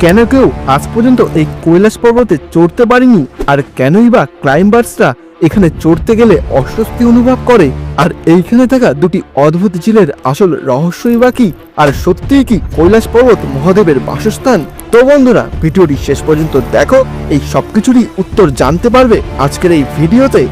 কেন কেউ আজ পর্যন্ত এই কৈলাস পর্বতে চড়তে পারেনি, আর কেনই বা ক্লাইম্বার্সরা এখানে চড়তে গেলে অস্বস্তি অনুভব করে, আর এইখানে থাকা দুটি অদ্ভুত ঝিলের আসল রহস্যই বা কি, আর সত্যিই কি কৈলাস পর্বত মহাদেবের বাসস্থান? তো বন্ধুরা, ভিডিওটি শেষ পর্যন্ত দেখো, এই সবকিছুরই উত্তর জানতে পারবে আজকের এই ভিডিওতে।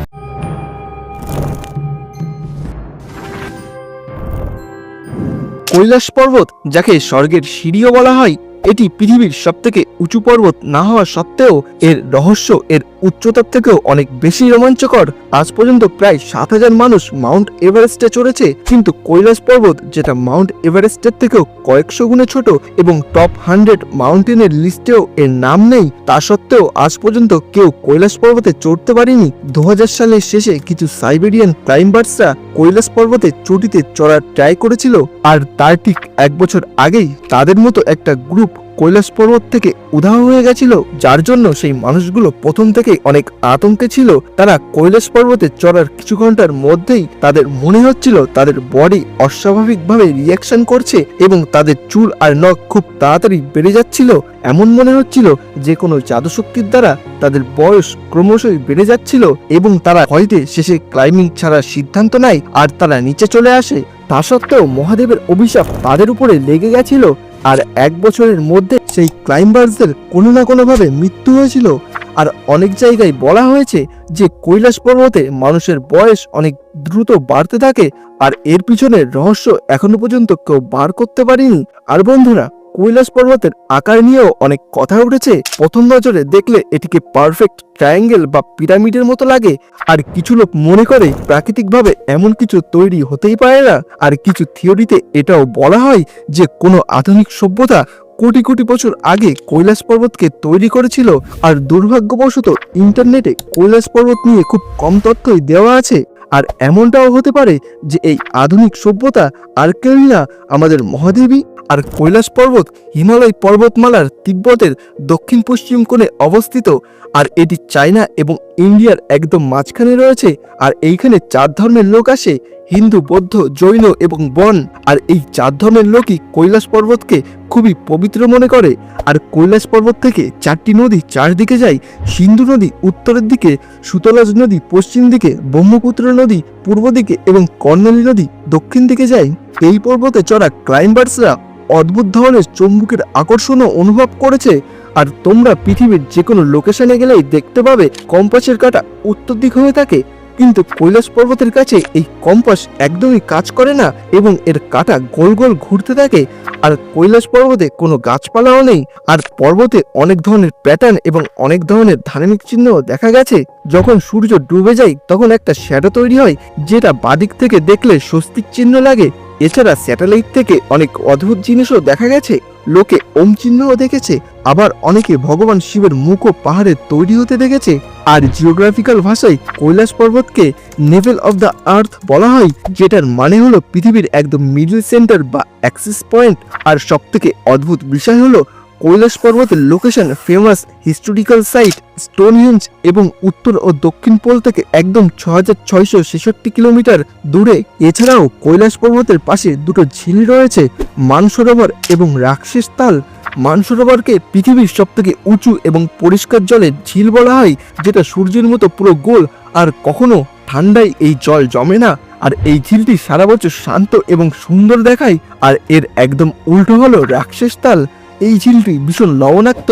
কৈলাস পর্বত, যাকে স্বর্গের সিঁড়িও বলা হয়, এটি পৃথিবীর সবথেকে উঁচু পর্বত না হওয়া সত্ত্বেও এর রহস্য এর উচ্চতার থেকেও অনেক বেশি রোমাঞ্চকর। আজ পর্যন্ত প্রায় 7,000 মানুষ মাউন্ট এভারেস্টে চড়েছে, কিন্তু কৈলাস পর্বত, যেটা মাউন্ট এভারেস্টের থেকেও কয়েকশো গুণে ছোট এবং টপ 100 মাউন্টেনের লিস্টেও এর নাম নেই, তা সত্ত্বেও আজ পর্যন্ত কেউ কৈলাস পর্বতে চড়তে পারেনি। 2000 সালের শেষে কিছু সাইবেরিয়ান ক্লাইম্বার্সরা কৈলাস পর্বতে চটিতে চড়ার ট্রাই করেছিল, আর তার ঠিক 1 বছর আগেই তাদের মতো একটা গ্রুপ কৈলাস পর্বত থেকে উধাও হয়ে গেছিল, যার জন্য সেই মানুষগুলো প্রথম থেকেই অনেক আতঙ্কে ছিল। তারা কৈলাস পর্বতে চড়ার কিছু ঘন্টার মধ্যেই তাদের মনে হচ্ছিল তাদের বডি অস্বাভাবিকভাবে রিয়াকশন করছে এবং তাদের চুল আর নখ খুব তাড়াতাড়ি বেড়ে যাচ্ছিল। এমন মনে হচ্ছিল যে কোনো জাদুশক্তির দ্বারা তাদের বয়স ক্রমশই বেড়ে যাচ্ছিল এবং তারা হয়তো শেষে ক্লাইম্বিং ছাড়ার সিদ্ধান্ত নেয় আর তারা নিচে চলে আসে। তা সত্ত্বেও মহাদেবের অভিশাপ তাদের উপরে লেগে গেছিল, আর 1 বছরের মধ্যে সেই ক্লাইম্বার্সদের কোনো না কোনোভাবে মৃত্যু হয়েছিল। আর অনেক জায়গায় বলা হয়েছে যে কৈলাস পর্বতে মানুষের বয়স অনেক দ্রুত বাড়তে থাকে, আর এর পিছনের রহস্য এখনো পর্যন্ত কেউ বার করতে পারেনি। আর বন্ধুরা, কৈলাস পর্বতের আকার নিয়েও অনেক কথা উঠেছে। প্রথম নজরে দেখলে এটিকে পারফেক্ট ট্রায়াঙ্গেল বা পিরামিডের মতো লাগে, আর কিছু লোক মনে করে প্রাকৃতিকভাবে এমন কিছু তৈরি হতেই পারে না। আর কিছু থিওরিতে এটাও বলা হয় যে কোনো আধুনিক সভ্যতা কোটি কোটি বছর আগে কৈলাস পর্বতকে তৈরি করেছিল, আর দুর্ভাগ্যবশত ইন্টারনেটে কৈলাস পর্বত নিয়ে খুব কম তথ্যই দেওয়া আছে। আর এমনটাও হতে পারে যে এই আধুনিক সভ্যতা আর কেউই না, আমাদের মহাদেবী। আর কৈলাস পর্বত হিমালয় পর্বতমালার তিব্বতের দক্ষিণ পশ্চিম কোণে অবস্থিত, আর এটি চায়না এবং ইন্ডিয়ার একদম মাঝখানে রয়েছে। আর এইখানে 4 ধর্মের লোক আসে: হিন্দু, বৌদ্ধ, জৈন এবং বন। আর এই 4 ধর্মের লোকই কৈলাস পর্বতকে খুবই পবিত্র মনে করে। আর কৈলাস পর্বত থেকে 4টি নদী চারদিকে যায়: সিন্ধু নদী উত্তরের দিকে, সুতলাজ নদী পশ্চিম দিকে, ব্রহ্মপুত্র নদী পূর্ব দিকে এবং কর্ণালী নদী দক্ষিণ দিকে যায়। এই পর্বতে চড়া ক্লাইম্বার্সরা অদ্ভুত ধরনের চৌম্বকের আকর্ষণও অনুভব করেছে। আর তোমরা পৃথিবীর যে কোনো লোকেশনে গেলেই দেখতে পাবে কম্পাসের কাঁটা উত্তর দিক হয়ে থাকে, কিন্তু কৈলাস পর্বতের কাছে এই কম্পাস একদমই কাজ করে না এবং এর কাঁটা গোল গোল ঘুরতে থাকে। আর কৈলাস পর্বতে কোনো গাছপালাও নেই, আর পর্বতে অনেক ধরনের প্যাটার্ন এবং অনেক ধরনের ধার্মিক চিহ্নও দেখা গেছে। যখন সূর্য ডুবে যায় তখন একটা শ্যাডো তৈরি হয়, যেটা বাদিক থেকে দেখলে স্বস্তিক চিহ্ন লাগে। এছাড়া স্যাটেলাইট থেকে অনেক অদ্ভুত জিনিসও দেখা গেছে। লোকে ওম চিহ্নও দেখেছে, আবার অনেকে ভগবান শিবের মুখও পাহাড়ে তৈরি হতে দেখেছে। আর জিওগ্রাফিক্যাল ভাষায় কৈলাস পর্বতকে নেভেল অফ দ্য আর্থ বলা হয়, যেটার মানে হলো পৃথিবীর একদম মিডল সেন্টার বা অ্যাক্সিস পয়েন্ট। আর সবথেকে অদ্ভুত বিষয় হলো কৈলাস পর্বতের location famous historical site Stonehenge এবং উত্তর ও দক্ষিণ পোল থেকে একদম 6666 কিলোমিটার দূরে। এছাড়াও কৈলাস পর্বতের পাশে দুটো ঝিল রয়েছে, মানসরোবর এবং রাক্ষস তাল। মানসরোবরকে পৃথিবীর সবথেকে উঁচু এবং পরিষ্কার জলের ঝিল বলা হয়, যেটা সূর্যের মতো পুরো গোল, আর কখনো ঠান্ডায় এই জল জমে না। আর এই ঝিলটি সারা বছর শান্ত এবং সুন্দর দেখায়। আর এর একদম উল্টো হলো রাক্ষস তাল। এই ঝিলটি ভীষণ লবণাক্ত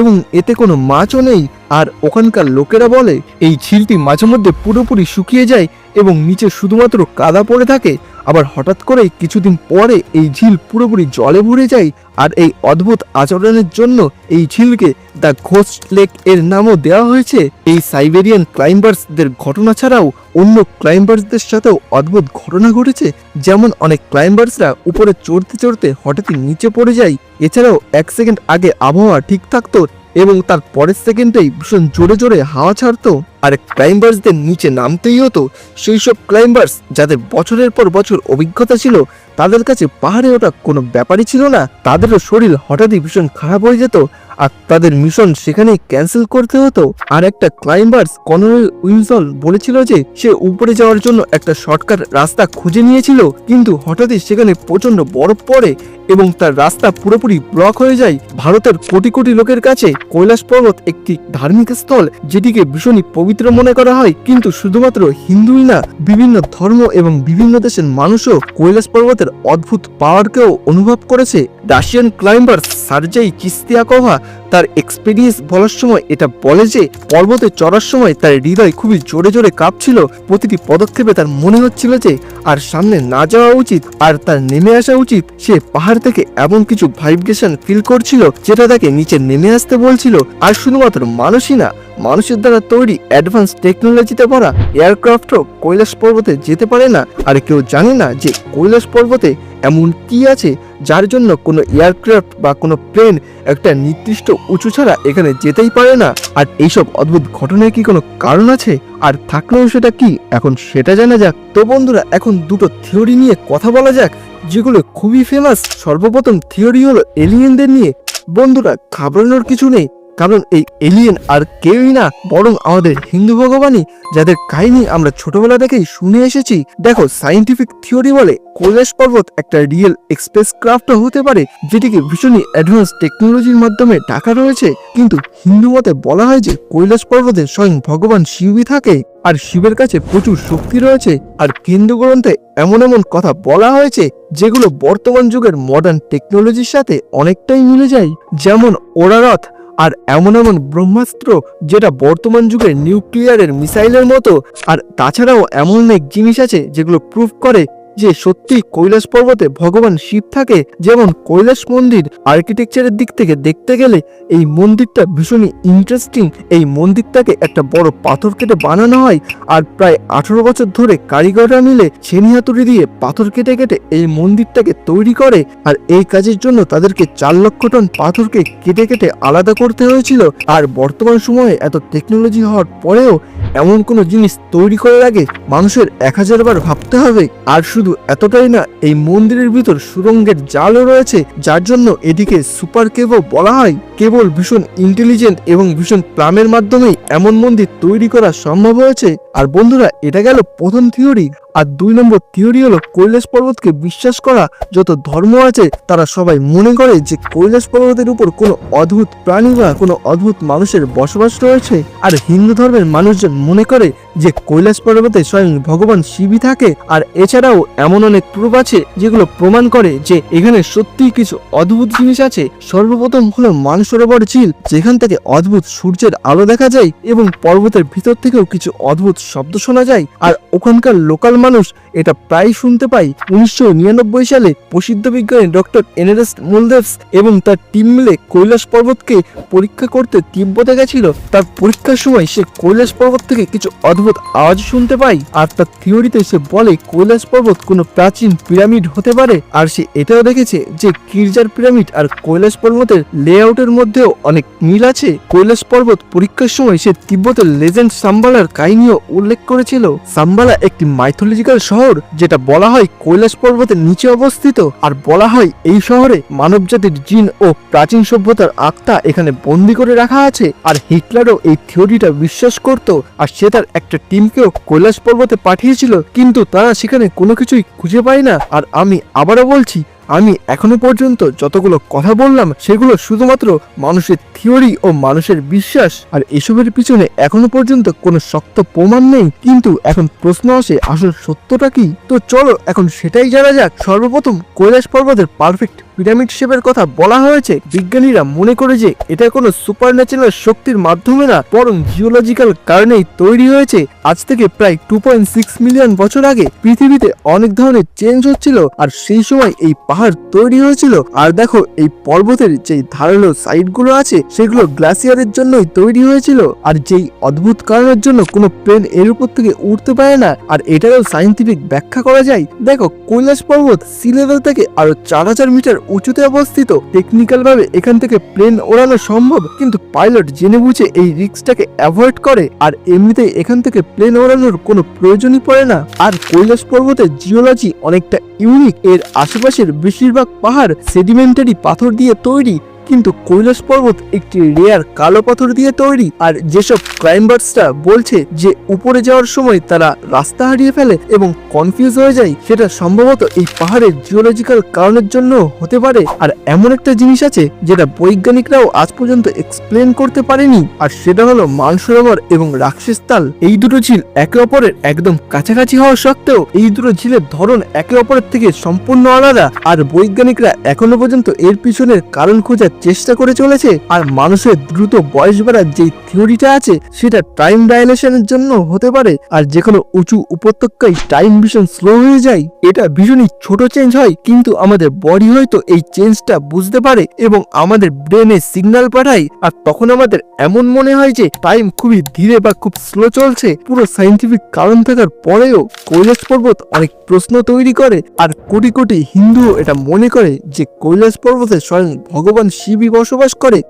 এবং এতে কোনো মাছও নেই। আর ওখানকার লোকেরা বলে এই ঝিলটি মাঝে মধ্যে পুরোপুরি শুকিয়ে যায় এবং নিচে শুধুমাত্র কাদা পড়ে থাকে, আবার হঠাৎ করে কিছুদিন পরে এই ঝিল পুরোপুরি জলে ভরে যায়। আর এই অদ্ভুত আচরণের জন্য এই ঝিলকে দ্য ঘোস্ট লেক এর নামও দেওয়া হয়েছে। এই সাইবেরিয়ান ক্লাইম্বার্সদের ঘটনা ছাড়াও অন্য ক্লাইম্বার্সদের সাথেও অদ্ভুত ঘটনা ঘটেছে, যেমন অনেক ক্লাইম্বার্সরা উপরে চড়তে চড়তে হঠাৎই নিচে পড়ে যায়। এছাড়াও 1 সেকেন্ড আগে আবহাওয়া ঠিক থাকতো এবং তার পরের সেকেন্ডেই ভীষণ জোরে জোরে হাওয়া ছাড়তো। আর ক্লাইম্বার্সদের নিচে নামতেই হতো। সেই সব ক্লাইম্বার্স যাদের বছরের পর বছর অভিজ্ঞতা ছিল, তাদের কাছে পাহাড়ে ওঠা কোনো ব্যাপারই ছিল না। তাদেরও শরীর হঠাৎই ভীষণ খারাপ হয়ে যেত আর তাদের মিশন সেখানেই ক্যান্সেল করতে হতো। আর একটা ক্লাইম্বার্স কনওয়ে উইলসন বলেছিল যে সে উপরে যাওয়ার জন্য একটা শর্টকাট রাস্তা খুঁজে নিয়েছিল, কিন্তু হঠাৎই সেখানে প্রচন্ড বরফ পড়ে এবং তার রাস্তা পুরোপুরি ব্লক হয়ে যায়। ভারতের কোটি কোটি লোকের কাছে কৈলাস পর্বত একটি ধার্মিক স্থল, যেটিকে ভীষণই পবিত্র মনে করা হয়। কিন্তু শুধুমাত্র হিন্দুই না, বিভিন্ন ধর্ম এবং বিভিন্ন দেশের মানুষও কৈলাস পর্বতের অদ্ভুত পাওয়ারকেও অনুভব করেছে। রাশিয়ান ক্লাইম্বার সার্জেই কিস্তিয়াকোভা তার এক্সপেরিয়েন্স বলার সময় এটা বলে যে পর্বতে চড়ার সময় তার হৃদয় খুবই জোরে জোরে কাঁপছিল। প্রতিটি পদক্ষেপে তার মনে হচ্ছিল যে আর সামনে না যাওয়া উচিত, আর তার নেমে আসা উচিত। সে পাহাড় থেকে এমন কিছু ভাইব্রেশন ফিল করছিল যেটা তাকে নিচে নেমে আসতে বলছিল। আর শুধুমাত্র মানুষই না, মানুষের দ্বারা তৈরি অ্যাডভান্স টেকনোলজিতে ভরা এয়ারক্রাফটও কৈলাস পর্বতে যেতে পারে না। আর কেউ জানে না যে কৈলাস পর্বতে এমন কি আছে যার জন্য কোনো এয়ারক্রাফট বা কোনো প্লেন একটা নির্দিষ্ট উঁচু ছাড়া এখানে যেতেই পারে না। আর এইসব অদ্ভুত ঘটনার কি কোনো কারণ আছে, আর থাকলেও সেটা কি, এখন সেটা জানা যাক। তো বন্ধুরা, এখন দুটো থিওরি নিয়ে কথা বলা যাক যেগুলো খুবই ফেমাস। সর্বপ্রথম থিওরি হলো এলিয়েনদের নিয়ে। বন্ধুরা, ঘাবড়ানোর কিছু নেই, কারণ এই এলিয়েন আর কেউই না, বরং আমাদের হিন্দু ভগবানই, যাদের কাহিনী আমরা ছোটবেলা থেকেই শুনে এসেছি। দেখো, সায়েন্টিফিক থিওরি বলে কৈলাস পর্বত একটা রিয়েল এক্সপ্রেস ক্রাফটও হতে পারে, যেটিকে ভীষণই অ্যাডভান্স টেকনোলজির মাধ্যমে ঢাকা রয়েছে। কিন্তু হিন্দু মতে বলা হয় যে কৈলাস পর্বতে স্বয়ং ভগবান শিবই থাকে, আর শিবের কাছে প্রচুর শক্তি রয়েছে। আর হিন্দু গ্রন্থে এমন এমন কথা বলা হয়েছে যেগুলো বর্তমান যুগের মডার্ন টেকনোলজির সাথে অনেকটাই মিলে যায়, যেমন ওরারথ, আর এমন এমন ব্রহ্মাস্ত্র যেটা বর্তমান যুগের নিউক্লিয়ারের মিসাইলের মতো। আর তাছাড়াও এমন অনেক জিনিস আছে যেগুলো প্রুফ করে যে সত্যি কৈলাস পর্বতে ভগবান শিব থাকে। যেমন কৈলাস মন্দির আর্কিটেকচারের দিক থেকে দেখতে গেলে এই মন্দিরটা ভীষণই ইন্টারেস্টিং। এই মন্দিরটাকে একটা বড় পাথর কেটে বানানো হয়, আর প্রায় 18 বছর ধরে কারিগররা মিলে ছেনি হাতুড়ি দিয়ে পাথর কেটে কেটে এই মন্দিরটাকে তৈরি করে। আর এই কাজের জন্য তাদেরকে 4 লক্ষ টন পাথরকে কেটে কেটে আলাদা করতে হয়েছিল। আর বর্তমান সময়ে এত টেকনোলজি হওয়ার পরেও এমন কোনো জিনিস তৈরি করার আগে মানুষের 1000 বার ভাবতে হবে। আর শুধু এতটাই না, এই মন্দিরের ভিতর সুরঙ্গের জালও রয়েছে, যার জন্য এটিকে সুপার কেভও বলা হয়। কেবল ভীষণ ইন্টেলিজেন্ট এবং ভীষণ প্ল্যানের মাধ্যমেই এমন মন্দির তৈরি করা সম্ভব হয়েছে। আর বন্ধুরা, এটা গেল প্রথম থিওরি। আর 2 নম্বর থিওরি হলো কৈলাস পর্বতকে বিশ্বাস করা যত ধর্ম আছে তারা সবাই মনে করে যে কৈলাস পর্বতের উপর কোনো অদ্ভুত প্রাণী বা কোনো অদ্ভুত মানুষের বসবাস রয়েছে। আর হিন্দু ধর্মের মানুষজন মনে করে যে কৈলাস পর্বতে স্বয়ং ভগবান শিবই থাকে। আর এছাড়াও এমন অনেক প্রুফ আছে যেগুলো প্রমাণ করে যে এখানে সত্যিই কিছু অদ্ভুত জিনিস আছে। সর্বপ্রথম হলো মানসরোবর ঝিল, যেখান থেকে অদ্ভুত সূর্যের আলো দেখা যায় এবং পর্বতের ভিতর থেকেও কিছু অদ্ভুত শব্দ শোনা যায়। আর ওখানকার লোকাল মানুষ এটা প্রায় শুনতে পাই। 1999 সালে প্রসিদ্ধ বিজ্ঞানী ডক্টর এনারেস্ট মোলদেভস এবং তার টিম মিলে কৈলাস পর্বতকে পরীক্ষা করতে তিব্বতে গেছিল। তার পরীক্ষার সময় সে কৈলাস পর্বত থেকে কিছু অদ্ভুত আওয়াজ শুনতে পায়। আর তার থিওরিতে সে বলে কৈলাস পর্বত কোনো প্রাচীন পিরামিড হতে পারে। আর সে এটাও দেখেছে যে গির্জার পিরামিড আর কৈলাস পর্বতের লেআউটের মধ্যেও অনেক মিল আছে। কৈলাস পর্বত পরীক্ষার সময় সে তিব্বতের লেজেন্ড সাম্বালার কাহিনীও উল্লেখ করেছিল। সাম্বালা একটি মাইথোলজিক্যাল শহর, যেটা বলা হয় কৈলাস পর্বতের নিচে অবস্থিত। আর বলা হয় এই শহরে মানবজাতির জিন ও প্রাচীন সভ্যতার আত্মা এখানে বন্দী করে রাখা আছে। আর হিটলারও এই থিওরিটা বিশ্বাস করত, আর সে তার একটা টিমকেও কৈলাস পর্বতে পাঠিয়েছিল, কিন্তু তারা সেখানে কোনো কিছুই খুঁজে পায় না। আর আমি আবারও বলছি, আমি এখনো পর্যন্ত যতগুলো কথা বললাম সেগুলো শুধুমাত্র মানুষের থিওরি ও মানুষের বিশ্বাস। আর এসবের পিছনে এখনো পর্যন্ত কোনো শক্ত প্রমাণ নেই। কিন্তু এখন প্রশ্ন আসে, আসল সত্যটা কি? তো চলো এখন সেটাই জানা যাক। সর্বপ্রথম কৈলাস পর্বতের পারফেক্ট পিরামিড শেপের কথা বলা হয়েছে। বিজ্ঞানীরা মনে করে যে এটা কোনো সুপারন্যাচুরাল শক্তির মাধ্যমে না, বরং জিওলজিক্যাল কারণেই তৈরি হয়েছে। আজ থেকে প্রায় 2.6 মিলিয়ন বছর আগে পৃথিবীতে অনেক ধরনের চেঞ্জ হচ্ছিল, আর সেই সময় এই পাহাড় তৈরি হয়েছিল। আর দেখো, এই পর্বতের যেই ধারালো সাইডগুলো আছে সেগুলো গ্লাসিয়ারের জন্যই তৈরি হয়েছিল। আর যেই অদ্ভুত কারণের জন্য কোনো প্লেন এর উপর থেকে উঠতে পারে না, আর এটারও সায়েন্টিফিক ব্যাখ্যা করা যায়। দেখো, কৈলাস পর্বত সি লেভেল থেকে আরো 4000 মিটার উঁচুতে অবস্থিত, টেকনিক্যাল ভাবে এখান থেকে প্লেন ওড়ানো সম্ভব, কিন্তু পাইলট জেনে বুঝে এই রিস্কটাকে অ্যাভয়েড করে। আর এমনিতেই এখান থেকে প্লেন ওড়ানোর কোনো প্রয়োজনই পড়ে না। আর কৈলাস পর্বতের জিওলজি অনেকটা ইউনিক। এর আশেপাশের বেশিরভাগ পাহাড় সেডিমেন্টারি পাথর দিয়ে তৈরি, কিন্তু কৈলাস পর্বত একটি রেয়ার কালো পাথর দিয়ে তৈরি। আর যেসব ক্লাইম্বার্সরা বলছে যে উপরে যাওয়ার সময় তারা রাস্তা হারিয়ে ফেলে এবং কনফিউজ হয়ে যায়, সেটা সম্ভবত এই পাহাড়ের জিওলজিক্যাল কারণের জন্য হতে পারে। আর এমন একটা জিনিস আছে যেটা বৈজ্ঞানিকরাও আজ পর্যন্ত এক্সপ্লেন করতে পারেনি, আর সেটা হলো মানসরোবর এবং রাক্ষস তাল। এই দুটো ঝিল একে অপরের একদম কাছাকাছি হওয়া সত্ত্বেও এই দুটো ঝিলের ধরন একে অপরের থেকে সম্পূর্ণ আলাদা। আর বৈজ্ঞানিকরা এখনো পর্যন্ত এর পিছনের কারণ খোঁজার চেষ্টা করে চলেছে। আর মানুষের দ্রুত বয়স বাড়ার যে থিওরিটা আছে সেটা টাইম ডাইলেশনের জন্য হতে পারে। আর যে কোনো উঁচু উপত্যকায় টাইম ভীষণ স্লো হয়ে যায়। এটা ভীষণই ছোট চেঞ্জ হয়, কিন্তু আমাদের বডি হয়তো এই চেঞ্জটা বুঝতে পারে এবং আমাদের ব্রেনে সিগন্যাল পাঠায়। আর তখন আমাদের এমন মনে হয় যে টাইম খুবই ধীরে বা খুব স্লো চলছে। পুরো সাইন্টিফিক কারণ থাকার পরেও কৈলাস পর্বত অনেক প্রশ্ন তৈরি করে। আর কোটি কোটি হিন্দুও এটা মনে করে যে কৈলাস পর্বতে স্বয়ং ভগবান শিবই বসবাস করে।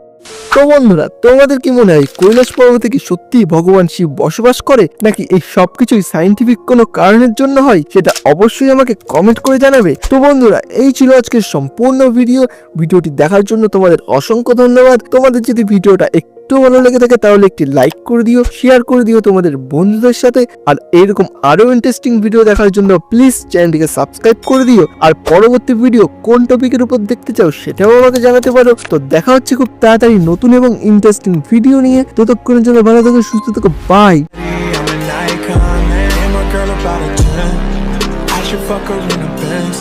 তো বন্ধুরা, তোমাদের কি মনে হয় কৈলাস পর্বতে কি সত্যি ভগবান শিব বসবাস করে, নাকি এই সবকিছুই সাইন্টিফিক কোনো কারণের জন্য হয়? সেটা অবশ্যই আমাকে কমেন্ট করে জানাবে। তো বন্ধুরা, এই ছিল আজকের সম্পূর্ণ ভিডিওটি দেখার জন্য তোমাদের অসংখ্য ধন্যবাদ। তোমাদের যদি ভিডিওটা একটু ভালো লেগে থাকে তাহলে একটি লাইক করে দিও, শেয়ার করে দিও তোমাদের বন্ধুদের সাথে। আর এইরকম আরো ইন্টারেস্টিং ভিডিও দেখার জন্য প্লিজ চ্যানেলটিকে সাবস্ক্রাইব করে দিও। আর পরবর্তী ভিডিও কোন টপিকের উপর দেখতে চাও সেটাও আমাকে জানাতে পারো। তো দেখা হচ্ছে খুব তাড়াতাড়ি নতুন এবং ইন্টারেস্টিং ভিডিও নিয়ে। ততক্ষণের জন্য ভালো থাকো, সুস্থ থাকো, by. I should fuck her in the Benz.